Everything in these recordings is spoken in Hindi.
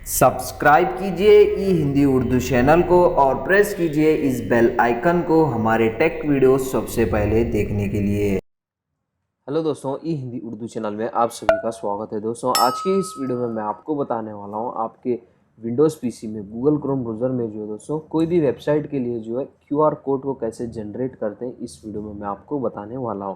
सब्सक्राइब कीजिए ई हिंदी उर्दू चैनल को और प्रेस कीजिए इस बेल आइकन को हमारे टेक वीडियोस सबसे पहले देखने के लिए। हेलो दोस्तों, ई हिंदी उर्दू चैनल में आप सभी का स्वागत है। दोस्तों, आज की इस वीडियो में मैं आपको बताने वाला हूं आपके विंडोज़ पीसी में गूगल क्रोम ब्राउज़र में जो है दोस्तों कोई भी वेबसाइट के लिए जो है क्यूआर कोड को कैसे जनरेट करते हैं, इस वीडियो में मैं आपको बताने वाला हूं।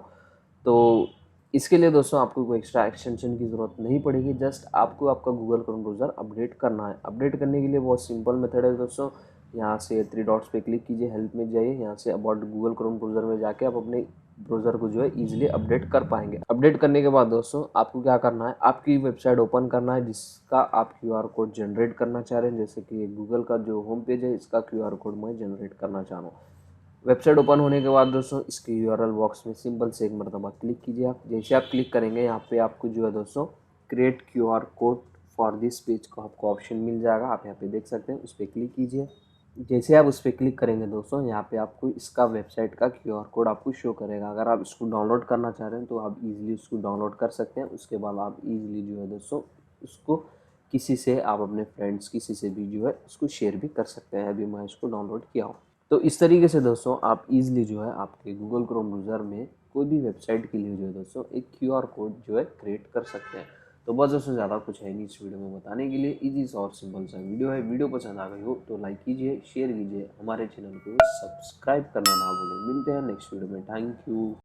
तो इसके लिए दोस्तों आपको कोई एक्स्ट्रा एक्सटेंशन की ज़रूरत नहीं पड़ेगी। जस्ट आपको आपका गूगल क्रोम ब्राउज़र अपडेट करना है। अपडेट करने के लिए बहुत सिंपल मेथड है दोस्तों। यहाँ से थ्री डॉट्स पे क्लिक कीजिए, हेल्प में जाइए, यहाँ say about Google Chrome browser में जाके आप अपने ब्राउज़र को जो है ईजिली अपडेट कर पाएंगे। अपडेट करने के बाद दोस्तों आपको क्या करना है, आपकी वेबसाइट ओपन करना है जिसका आप क्यूआर कोड जनरेट करना चाह रहे हैं। जैसे कि गूगल का जो होम पेज है, इसका क्यूआर कोड मैं जनरेट करना चाह रहा हूँ। वेबसाइट ओपन होने के बाद दोस्तों इसके यूआरएल बॉक्स में सिंपल से एक मरतबा क्लिक कीजिए। आप जैसे आप क्लिक करेंगे, यहाँ पे आपको जो है दोस्तों create QR code for this page का आपको ऑप्शन मिल जाएगा। आप यहाँ पे देख सकते हैं, उस पर क्लिक कीजिए। जैसे आप उस पर क्लिक करेंगे दोस्तों, यहाँ पे आपको इसका वेबसाइट का क्यूआर कोड आपको शो करेगा। अगर आप इसको डाउनलोड करना चाह रहे हैं तो आप इजीली उसको डाउनलोड कर सकते हैं। उसके बाद आप इजीली जो है दोस्तों उसको किसी से, आप अपने फ्रेंड्स किसी से भी जो है उसको शेयर भी कर सकते हैं। अभी मैं इसको डाउनलोड किया हूँ। तो इस तरीके से दोस्तों आप इजीली जो है आपके गूगल क्रोम ब्राउज़र में कोई भी वेबसाइट के लिए जो है दोस्तों एक क्यूआर कोड जो है क्रिएट कर सकते हैं। तो बस दोस्तों ज़्यादा कुछ है नहीं इस वीडियो में बताने के लिए। इजी सा और सिंपल सा वीडियो है। वीडियो पसंद आ गई हो तो लाइक कीजिए, शेयर कीजिए, हमारे चैनल को सब्सक्राइब करना ना भूलें। मिलते हैं नेक्स्ट वीडियो में। Thank you.